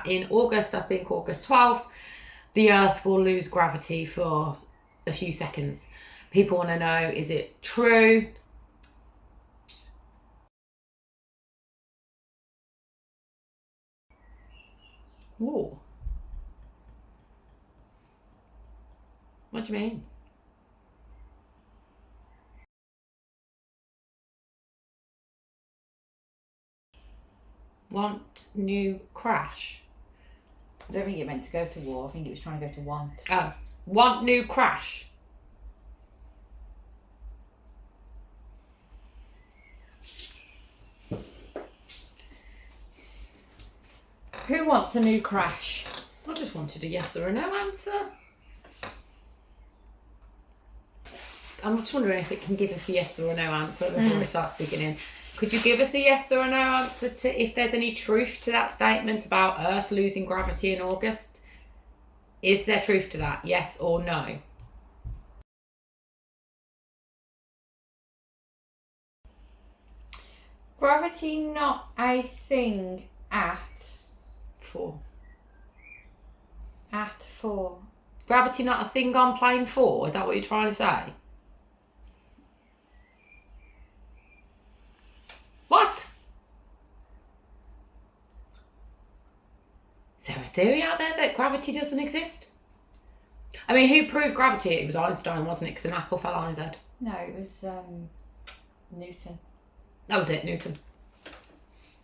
in August, I think August 12th, the Earth will lose gravity for a few seconds. People want to know, is it true? Whoa. What do you mean? Want new crash? I don't think it meant to go to war. I think it was trying to go to want. Oh, want new crash? Who wants a new crash? I just wanted a yes or a no answer. I'm just wondering if it can give us a yes or a no answer before it starts digging in. Could you give us a yes or a no answer to if there's any truth to that statement about Earth losing gravity in August? Is there truth to that? Yes or no? Gravity not a thing at 4. 4. Gravity not a thing on plane 4? Is that what you're trying to say? What? Is there a theory out there that gravity doesn't exist? I mean, who proved gravity? It was Einstein, wasn't it? Because an apple fell on his head. No, it was Newton. That was it, Newton.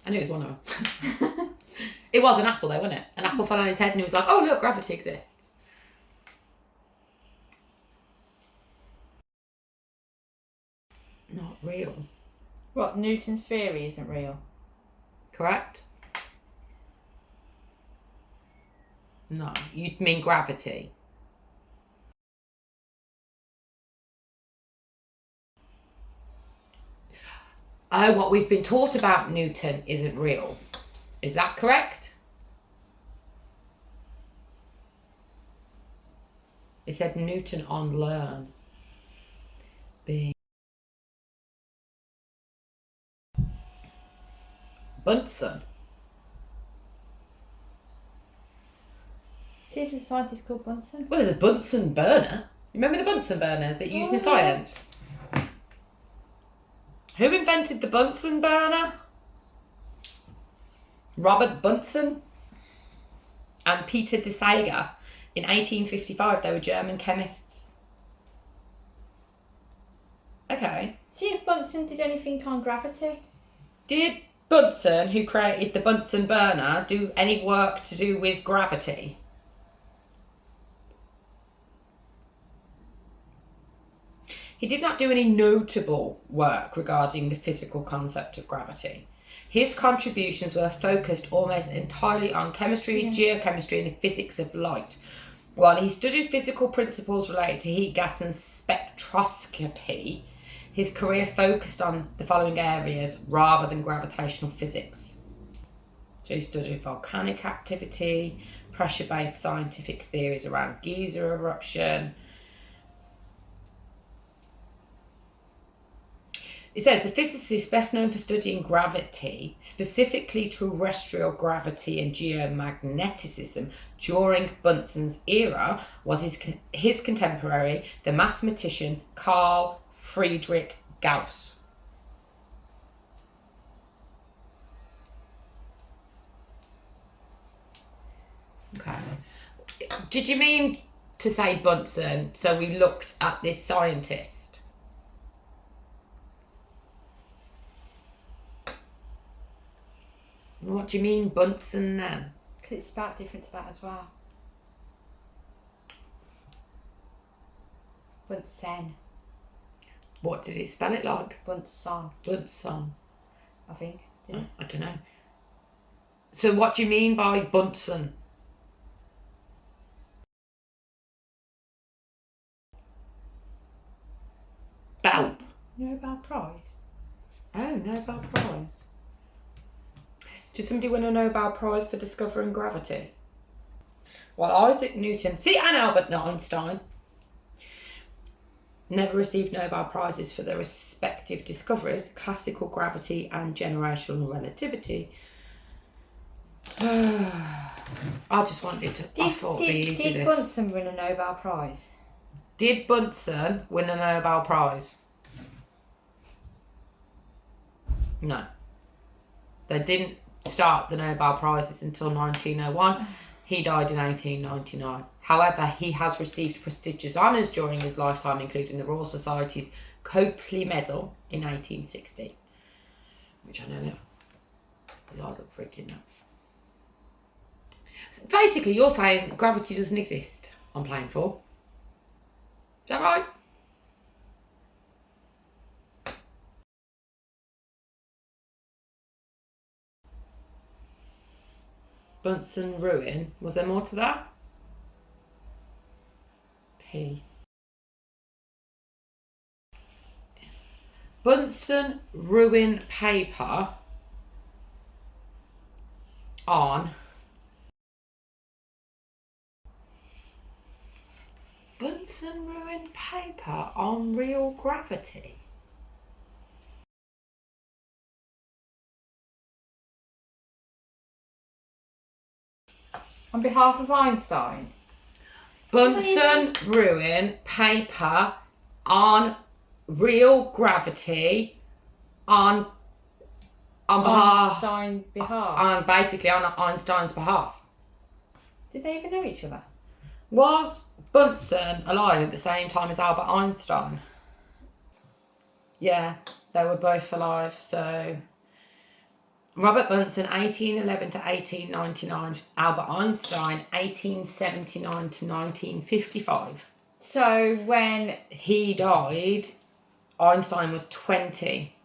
I knew it was one of them. It was an apple though, wasn't it? An apple fell on his head and he was like, oh look, gravity exists. Not real. What, Newton's theory isn't real? Correct? No, you mean gravity. Oh, what we've been taught about Newton isn't real. Is that correct? It said Newton on learn. Bunsen. See, there's a scientist called Bunsen. Well, there's a Bunsen burner. Remember the Bunsen burners that you used in science? Who invented the Bunsen burner? Robert Bunsen and Peter de Sager. In 1855, they were German chemists. Okay. See if Bunsen did anything on gravity. Did Bunsen, who created the Bunsen burner, do any work to do with gravity? He did not do any notable work regarding the physical concept of gravity. His contributions were focused almost entirely on chemistry, geochemistry, and the physics of light. While he studied physical principles related to heat, gas, and spectroscopy, his career focused on the following areas rather than gravitational physics. So he studied volcanic activity, pressure-based scientific theories around geyser eruption. It says the physicist best known for studying gravity, specifically terrestrial gravity and geomagnetism during Bunsen's era, was his contemporary, the mathematician Carl Friedrich Gauss. Okay. Did you mean to say Bunsen? So we looked at this scientist. What do you mean Bunsen then? Because it's spelled different to that as well. Bunsen. What did it spell it like? Bunsen. Bunsen. I think. I don't know. So what do you mean by Bunsen? Bulb. Nobel Prize. Oh, Nobel Prize. Did somebody win a Nobel Prize for discovering gravity? Well, Isaac Newton, and Albert Einstein never received Nobel Prizes for their respective discoveries, classical gravity and generational relativity. I just wanted to. I thought it'd be easy. Did Bunsen win a Nobel Prize? Did Bunsen win a Nobel Prize? No. They didn't start the Nobel Prizes until 1901. He died in 1899. However, he has received prestigious honours during his lifetime, including the Royal Society's Copley Medal in 1860. Which I don't know. The eyes look freaking out. So basically, you're saying gravity doesn't exist on plane 4. Is that right? Bunsen ruin. Was there more to that? P. Bunsen ruin paper on Bunsen ruin paper on real gravity. On behalf of Einstein. Bunsen ruin paper on real gravity on behalf Einstein's behalf. on basically on Einstein's behalf. Did they even know each other? Was Bunsen alive at the same time as Albert Einstein? Yeah, they were both alive. So Robert Bunsen, 1811 to 1899. Albert Einstein, 1879 to 1955. So when He died, Einstein was 20.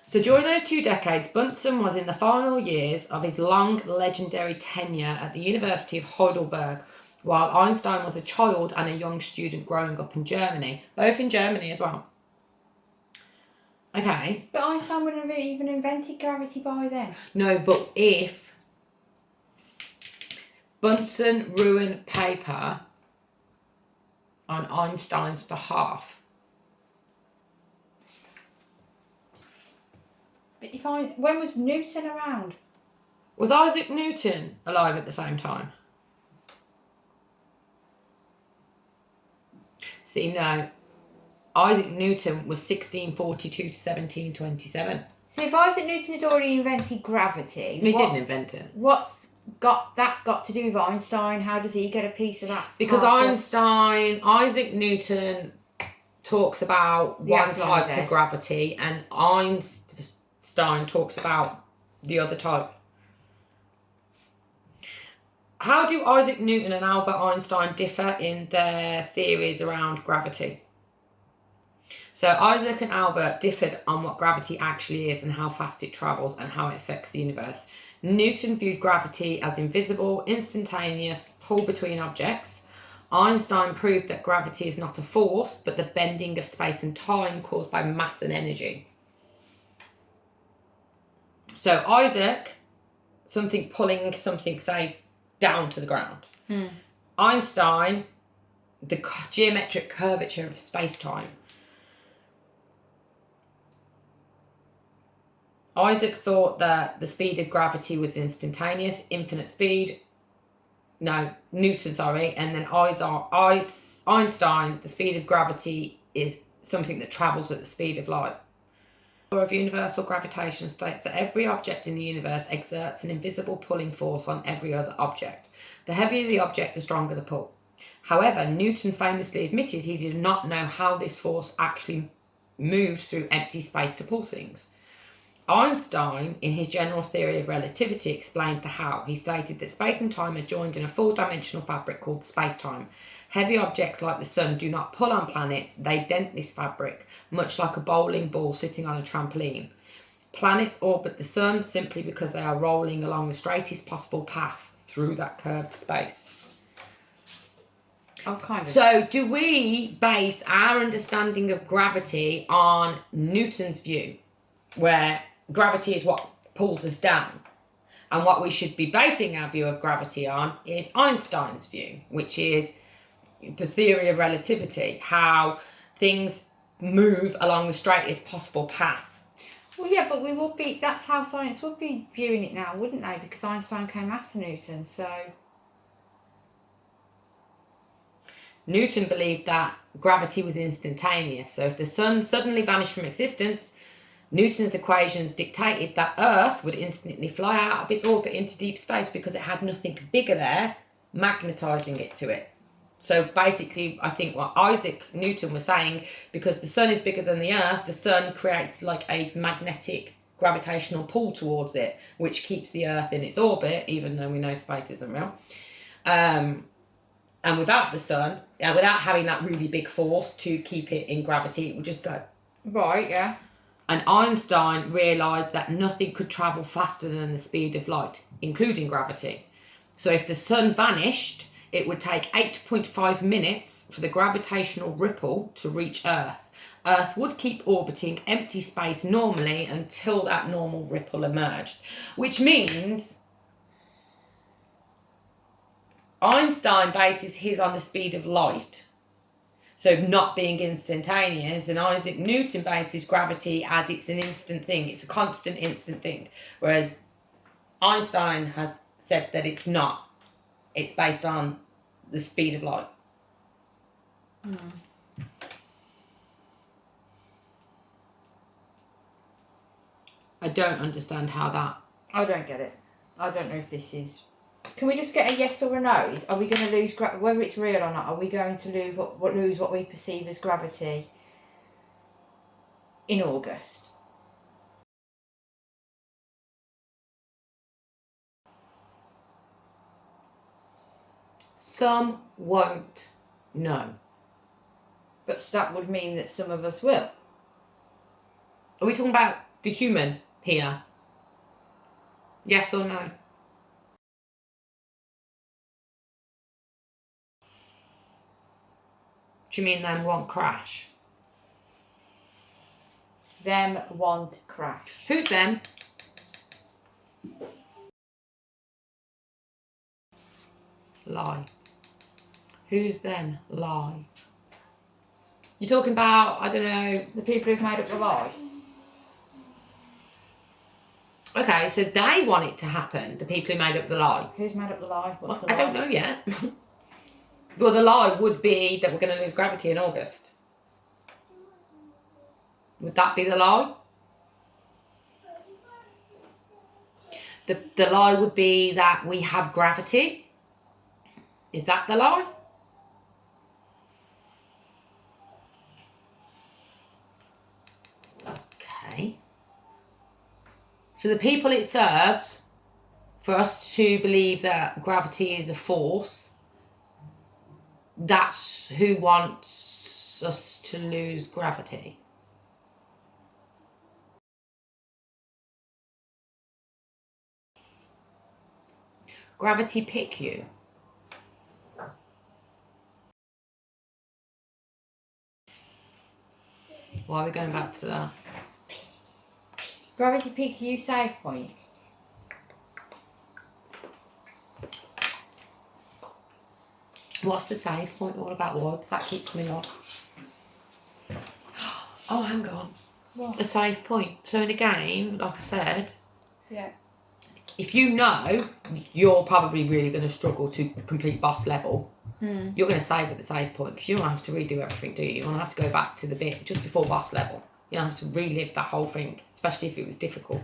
So during those 2 decades, Bunsen was in the final years of his long legendary tenure at the University of Heidelberg, while Einstein was a child and a young student growing up in Germany, both in Germany as well. Okay. But Einstein wouldn't have even invented gravity by then. No, but if Bunsen ruined paper on Einstein's behalf. But when was Newton around? Was Isaac Newton alive at the same time? See, no. Isaac Newton was 1642 to 1727. So if Isaac Newton had already invented gravity... He didn't invent it. That's got to do with Einstein? How does he get a piece of that? Because Isaac Newton talks about one type of gravity and Einstein talks about the other type. How do Isaac Newton and Albert Einstein differ in their theories around gravity? So Isaac and Albert differed on what gravity actually is and how fast it travels and how it affects the universe. Newton viewed gravity as invisible, instantaneous pull between objects. Einstein proved that gravity is not a force, but the bending of space and time caused by mass and energy. So Isaac, something pulling something, say, down to the ground. Einstein, the geometric curvature of space-time. Isaac thought that the speed of gravity was instantaneous, infinite speed. No, Newton, sorry. And then Einstein, the speed of gravity is something that travels at the speed of light. The law of universal gravitation states that every object in the universe exerts an invisible pulling force on every other object. The heavier the object, the stronger the pull. However, Newton famously admitted he did not know how this force actually moved through empty space to pull things. Einstein, in his general theory of relativity, explained the how. He stated that space and time are joined in a four-dimensional fabric called space-time. Heavy objects like the sun do not pull on planets, they dent this fabric, much like a bowling ball sitting on a trampoline. Planets orbit the sun simply because they are rolling along the straightest possible path through that curved space. Oh, kind of. So, do we base our understanding of gravity on Newton's view, where gravity is what pulls us down? And what we should be basing our view of gravity on is Einstein's view, which is the theory of relativity, how things move along the straightest possible path. Well, yeah, but we would be. That's how science would be viewing it now, wouldn't they? Because Einstein came after Newton, so. Newton believed that gravity was instantaneous. So if the sun suddenly vanished from existence, Newton's equations dictated that Earth would instantly fly out of its orbit into deep space because it had nothing bigger there magnetising it to it. So basically, I think what Isaac Newton was saying, because the sun is bigger than the Earth, the sun creates like a magnetic gravitational pull towards it, which keeps the Earth in its orbit, even though we know space isn't real. And without the sun, without having that really big force to keep it in gravity, it would just go. Right, yeah. And Einstein realised that nothing could travel faster than the speed of light, including gravity. So if the sun vanished, it would take 8.5 minutes for the gravitational ripple to reach Earth. Earth would keep orbiting empty space normally until that normal ripple emerged, which means Einstein bases his on the speed of light, so not being instantaneous, and Isaac Newton bases gravity as it's an instant thing, it's a constant instant thing, whereas Einstein has said that it's not. It's based on the speed of light. I don't understand how that... I don't get it. I don't know if this is... Can we just get a yes or a no? Are we going to lose... Whether it's real or not, are we going to lose what we perceive as gravity in August? Some won't know. But that would mean that some of us will. Are we talking about the human here? Yes or no? Do you mean them won't crash? Them won't crash. Who's them? Lie. Who's them? Lie. You're talking about, I don't know... The people who've made up the lie? Okay, so they want it to happen, the people who made up the lie. Who's made up the lie? What's the I lie? don't know yet. Well, the lie would be that we're going to lose gravity in August. Would that be the lie? The lie would be that we have gravity. Is that the lie? Okay. So the people it serves for us to believe that gravity is a force, that's who wants us to lose gravity. Gravity pick you. Why are we going back to that? Gravity picks you save point. What's the save point all about? Words that keep coming up. Oh, hang on. What? A save point. So in a game, like I said, Yeah. if you know you're probably really going to struggle to complete boss level, you're going to save at the save point because you don't have to redo everything, do you? You don't have to go back to the bit just before boss level. You don't have to relive that whole thing, especially if it was difficult.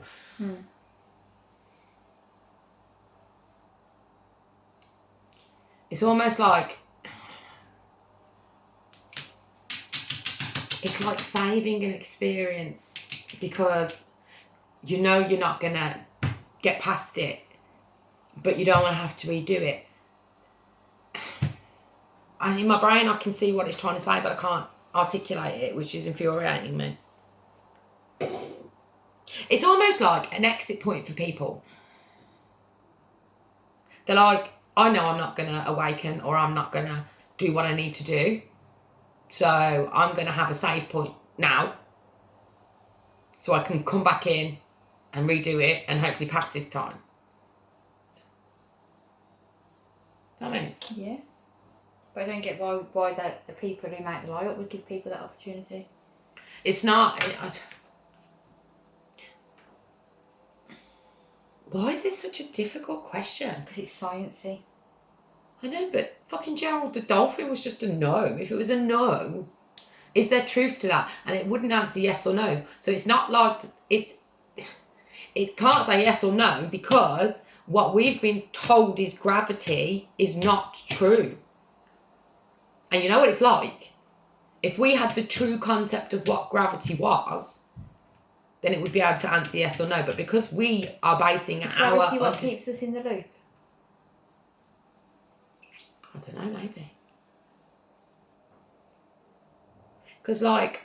It's almost like... It's like saving an experience because you know you're not going to get past it, but you don't want to have to redo it. And in my brain I can see what it's trying to say, but I can't articulate it, which is infuriating me. It's almost like an exit point for people. They're like, I know I'm not going to awaken or I'm not going to do what I need to do. So I'm going to have a save point now so I can come back in and redo it and hopefully pass this time. I mean, Yeah. But I don't get why the people who make the lie up would give people that opportunity. it's not... Why is this such a difficult question? Because it's sciencey. I know, but fucking Gerald the dolphin was just a no. If it was a no, is there truth to that? And it wouldn't answer yes or no. So it's not like it can't say yes or no because what we've been told is gravity is not true. And you know what it's like? If we had the true concept of what gravity was, then it would be able to answer yes or no. But because we are basing our... Gravity what keeps us in the loop? I don't know, maybe. Because, like...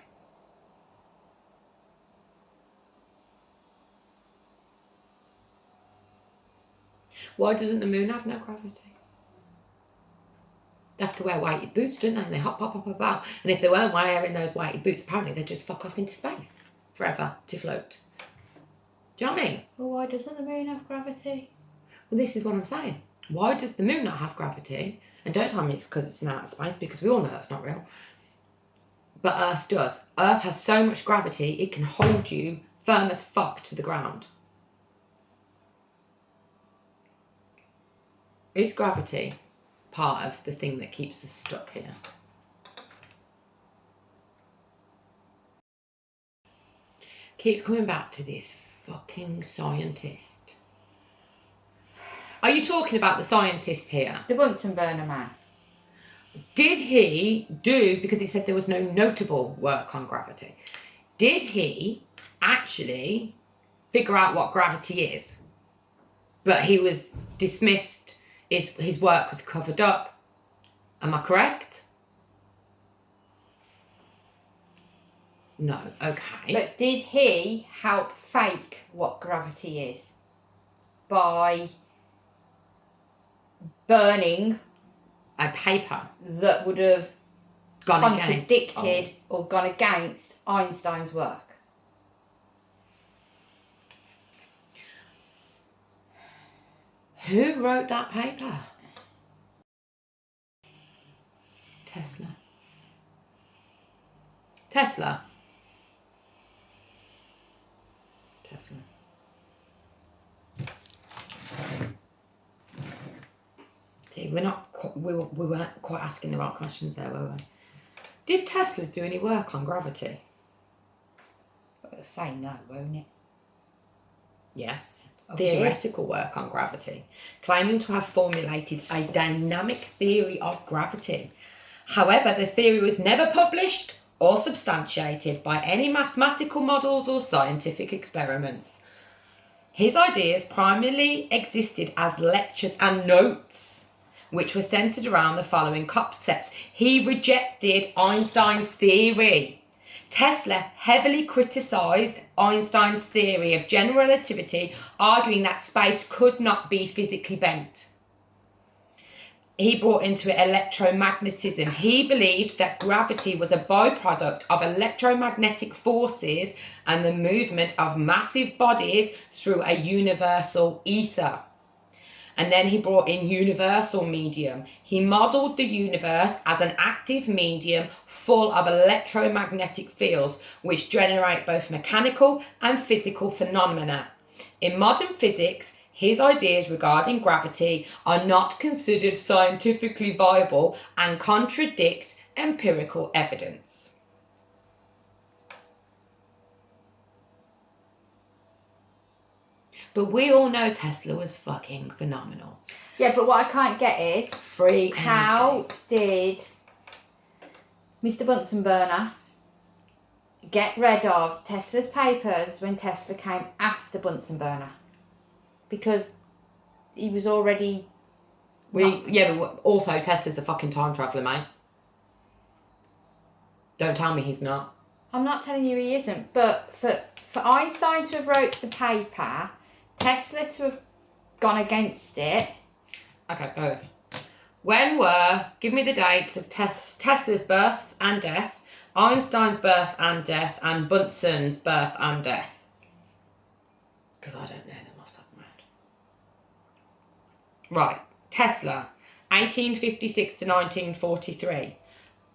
Why doesn't the moon have no gravity? They have to wear weighted boots, don't they? And they hop, hop, hop, hop, hop. And if they weren't wearing those weighted boots, apparently they'd just fuck off into space forever to float. Do you know what I mean? Well, why doesn't the moon have gravity? Well, this is what I'm saying. Why does the moon not have gravity? And don't tell me it's because it's in outer space, because we all know that's not real. But Earth does. Earth has so much gravity, it can hold you firm as fuck to the ground. Is gravity part of the thing that keeps us stuck here? Keeps coming back to this fucking scientist. Are you talking about the scientist here? The Bunsen burner man. Did he do, because he said there was no notable work on gravity, did he actually figure out what gravity is? But he was dismissed, his work was covered up. Am I correct? No, okay. But did he help fake what gravity is? By burning a paper that would have contradicted against, or gone against Einstein's work. Who wrote that paper? Tesla. Tesla. See, we weren't quite asking the right questions there, were we? Did Tesla do any work on gravity? It'll say no, won't it? Yes. Theoretical work on gravity, claiming to have formulated a dynamic theory of gravity. However, the theory was never published or substantiated by any mathematical models or scientific experiments. His ideas primarily existed as lectures and notes, which were centred around the following concepts. He rejected Einstein's theory. Tesla heavily criticised Einstein's theory of general relativity, arguing that space could not be physically bent. He brought into it electromagnetism. He believed that gravity was a byproduct of electromagnetic forces and the movement of massive bodies through a universal ether. And then he brought in universal medium. He modelled the universe as an active medium full of electromagnetic fields which generate both mechanical and physical phenomena. In modern physics, his ideas regarding gravity are not considered scientifically viable and contradict empirical evidence. But we all know Tesla was fucking phenomenal. Yeah, but what I can't get is... Free energy. How did Mr. Bunsen burner get rid of Tesla's papers when Tesla came after Bunsen burner? Because he was already... Yeah, but also Tesla's a fucking time traveller, mate. Don't tell me he's not. I'm not telling you he isn't, but for Einstein to have wrote the paper, Tesla to have gone against it... Okay, give me the dates of Tesla's birth and death, Einstein's birth and death, and Bunsen's birth and death. Because I don't know them off the top of my head. Right, Tesla, 1856 to 1943.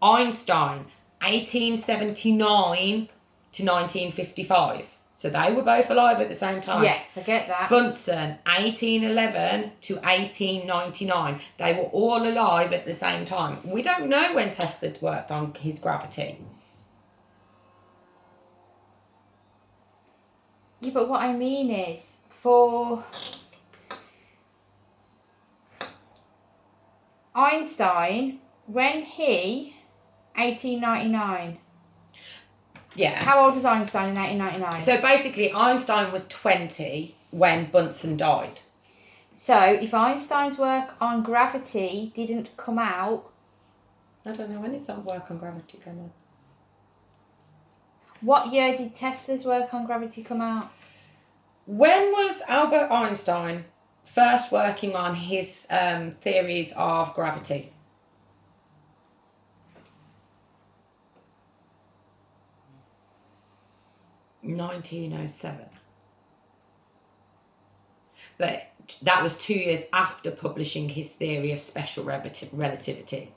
Einstein, 1879 to 1955. So they were both alive at the same time. Yes, I get that. Bunsen, 1811 to 1899. They were all alive at the same time. We don't know when Tesla worked on his gravity. Yeah, but what I mean is, for Einstein, when he, 1899. Yeah. How old was Einstein in 1899? So basically, Einstein was 20 when Bunsen died. So if Einstein's work on gravity didn't come out... I don't know, when did that work on gravity come out? What year did Tesla's work on gravity come out? When was Albert Einstein first working on his theories of gravity? (1907). But that was 2 years after publishing his theory of special relativity.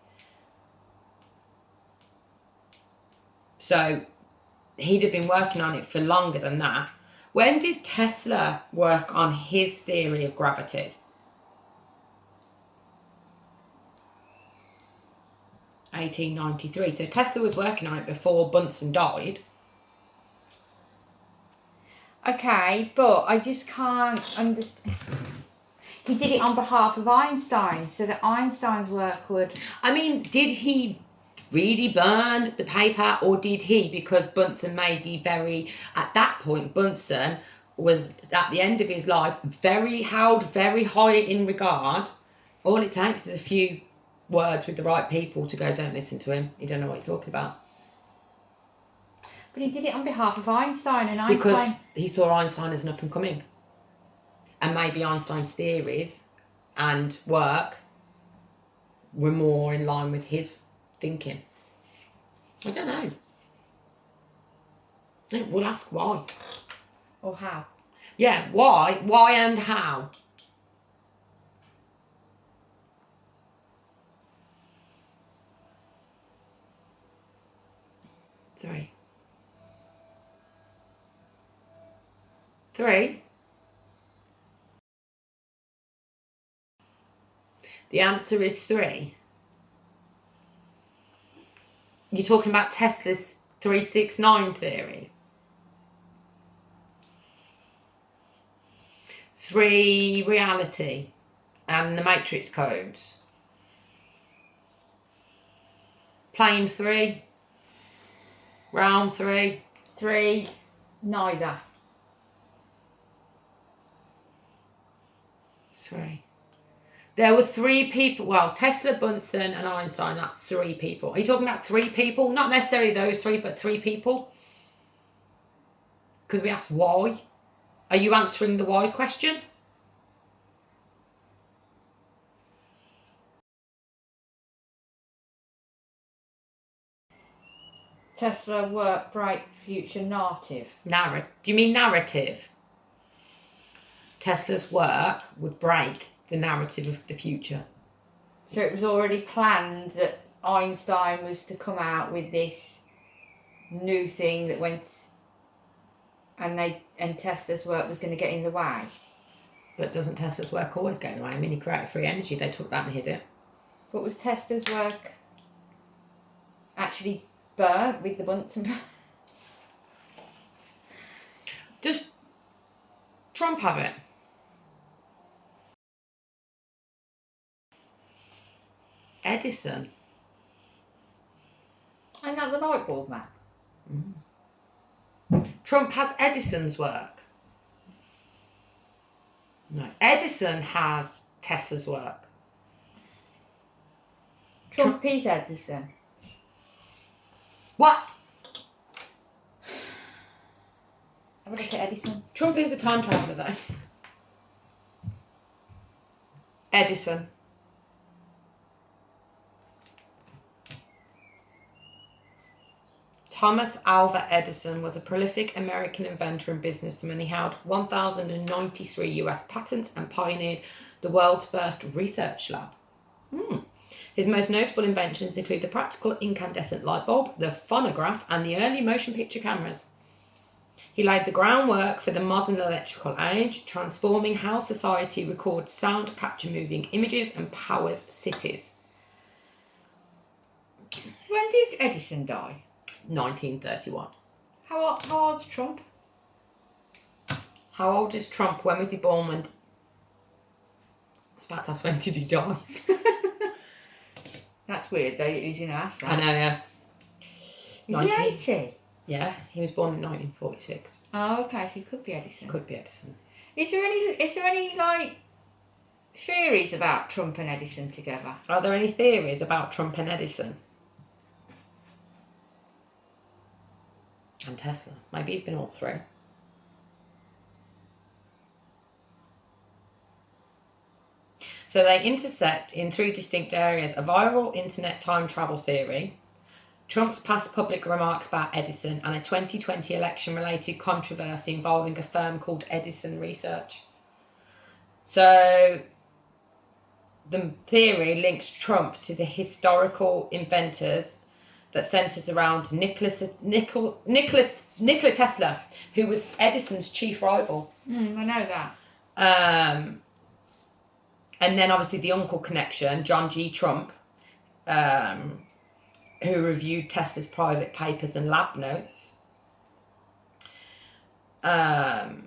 So he'd have been working on it for longer than that. When did Tesla work on his theory of gravity? 1893. So Tesla was working on it before Bunsen died. Okay, but I just can't understand. He did it on behalf of Einstein, so that Einstein's work would... I mean, did he really burn the paper, or did he, because Bunsen may be at that point, Bunsen was at the end of his life held very high in regard. All it takes is a few words with the right people to go, don't listen to him, you don't know what he's talking about. But he did it on behalf of Einstein, and Because he saw Einstein as an up and coming. And maybe Einstein's theories and work were more in line with his thinking. I don't know. We'll ask why. Or how. Yeah, why? Why and how? Three. The answer is 3. You're talking about Tesla's 369 theory. 3, reality and the matrix codes. Plane 3. Realm 3. 3, neither. 3. There were 3 people. Well, Tesla, Bunsen and Einstein, that's 3 people. Are you talking about 3 people? Not necessarily those 3, but 3 people. Because we asked why. Are you answering the why question? Tesla work, bright future, narrative. Do you mean narrative? Tesla's work would break the narrative of the future. So it was already planned that Einstein was to come out with this new thing that went, and Tesla's work was going to get in the way. But doesn't Tesla's work always get in the way? I mean, he created free energy. They took that and hid it. But was Tesla's work actually burnt with the Bunsen? Does Trump have it? Edison. I'm not the light bulb man. Trump has Edison's work. No. Edison has Tesla's work. Trump is Edison. What? Have a look at Edison. Trump is the time traveller though. Edison. Thomas Alva Edison was a prolific American inventor and businessman. He held 1,093 US patents and pioneered the world's first research lab. His most notable inventions include the practical incandescent light bulb, the phonograph, and the early motion picture cameras. He laid the groundwork for the modern electrical age, transforming how society records sound, capture moving images, and powers cities. When did Edison die? 1931. How old's Trump? How old is Trump? When was he born? I was about to ask, when did he die? That's weird though, who's going to ask that? I know, yeah. Is he 80? Yeah, he was born in 1946. Oh, okay, so he could be Edison. Could be Edison. Is there any like theories about Trump and Edison together? Are there any theories about Trump and Edison? And Tesla. Maybe he's been all through. So they intersect in 3 distinct areas: a viral internet time travel theory, Trump's past public remarks about Edison, and a 2020 election-related controversy involving a firm called Edison Research. So the theory links Trump to the historical inventors that centres around Nikola Tesla, who was Edison's chief rival. I know that. And then obviously the uncle connection, John G. Trump, who reviewed Tesla's private papers and lab notes. Talking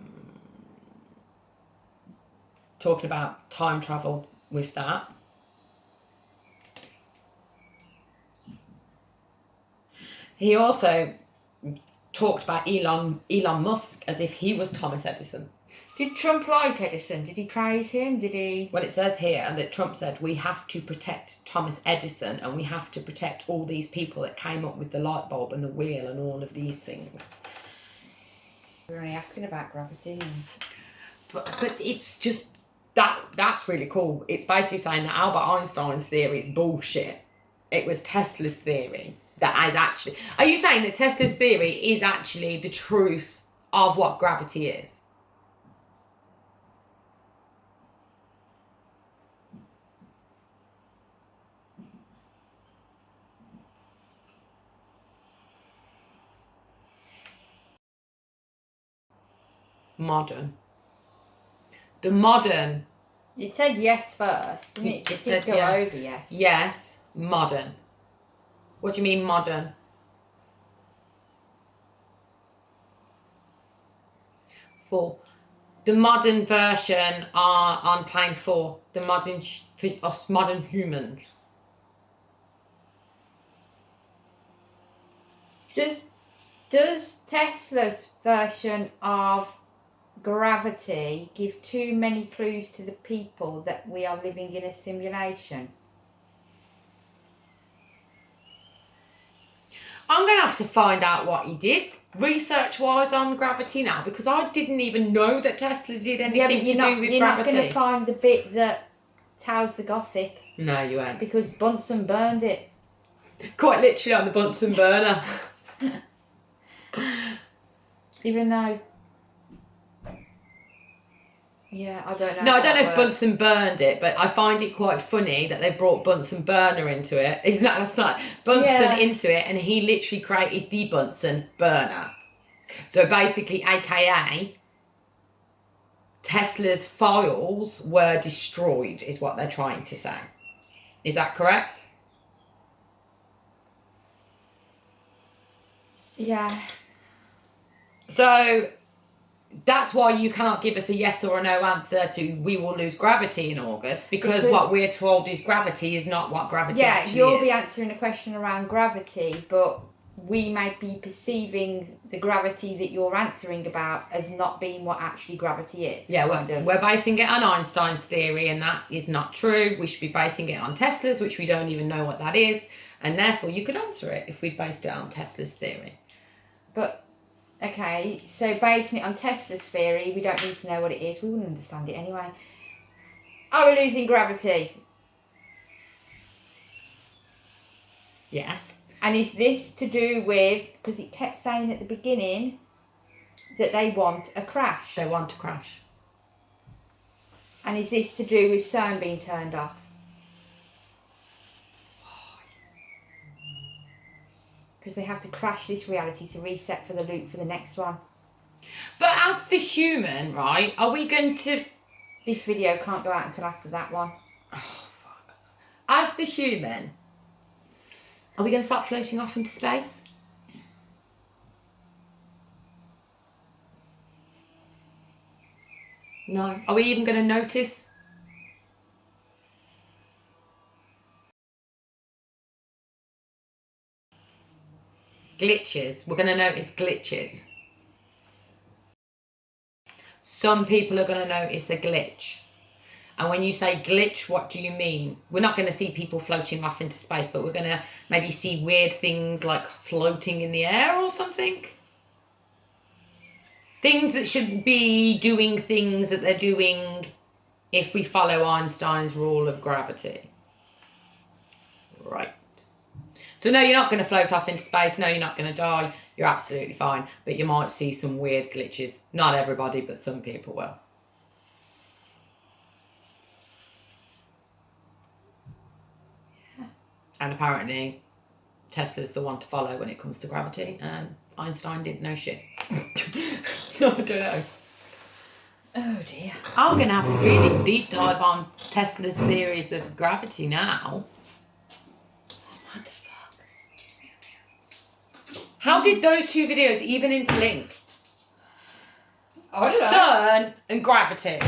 about time travel with that. He also talked about Elon Musk as if he was Thomas Edison. Did Trump like Edison? Did he praise him? Did he? Well, it says here that Trump said we have to protect Thomas Edison and we have to protect all these people that came up with the light bulb and the wheel and all of these things. We're only asking about gravity. But it's just that's really cool. It's basically saying that Albert Einstein's theory is bullshit. It was Tesla's theory that is actually... Are you saying that Tesla's theory is actually the truth of what gravity is? Modern. The modern. It said yes first, didn't it? It said go over yes. Yes, modern. What do you mean modern? For the modern version are on plane 4. The modern for us modern humans. Does Tesla's version of gravity give too many clues to the people that we are living in a simulation? I'm going to have to find out what he did research-wise on gravity now, because I didn't even know that Tesla did anything to do with gravity. You're not going to find the bit that tells the gossip. No, you won't. Because Bunsen burned it. Quite literally on the Bunsen burner. Even though... Yeah, I don't know. No, I don't know if Bunsen burned it, but I find it quite funny that they've brought Bunsen burner into it. That's not Bunsen into it, and he literally created the Bunsen burner. So basically, AKA, Tesla's files were destroyed, is what they're trying to say. Is that correct? Yeah. So that's why you cannot give us a yes or a no answer to we will lose gravity in August, because what we're told is gravity is not what gravity actually is. Yeah, you'll be answering a question around gravity, but we might be perceiving the gravity that you're answering about as not being what actually gravity is. Yeah, we're basing it on Einstein's theory, and that is not true. We should be basing it on Tesla's, which we don't even know what that is, and therefore you could answer it if we'd based it on Tesla's theory. But... Okay, so basing it on Tesla's theory, we don't need to know what it is. We wouldn't understand it anyway. Are we losing gravity? Yes. And is this to do with... Because it kept saying at the beginning that they want a crash. They want to crash. And is this to do with CERN being turned off? Because they have to crash this reality to reset for the loop for the next one. But as the human, right, are we going to... This video can't go out until after that one. Oh, fuck. As the human, are we going to start floating off into space? No. Are we even going to notice? Glitches. We're going to notice glitches. Some people are going to notice a glitch. And when you say glitch, what do you mean? We're not going to see people floating off into space, but we're going to maybe see weird things like floating in the air or something. Things that should be doing things that they're doing if we follow Einstein's rule of gravity. Right. So no, you're not going to float off into space. No, you're not going to die. You're absolutely fine. But you might see some weird glitches. Not everybody, but some people will. Yeah. And apparently Tesla's the one to follow when it comes to gravity. And Einstein didn't know shit. No, I don't know. Oh dear. I'm going to have to really deep dive on Tesla's theories of gravity now. What the fuck? How did those two videos even interlink? I don't know. CERN and gravity.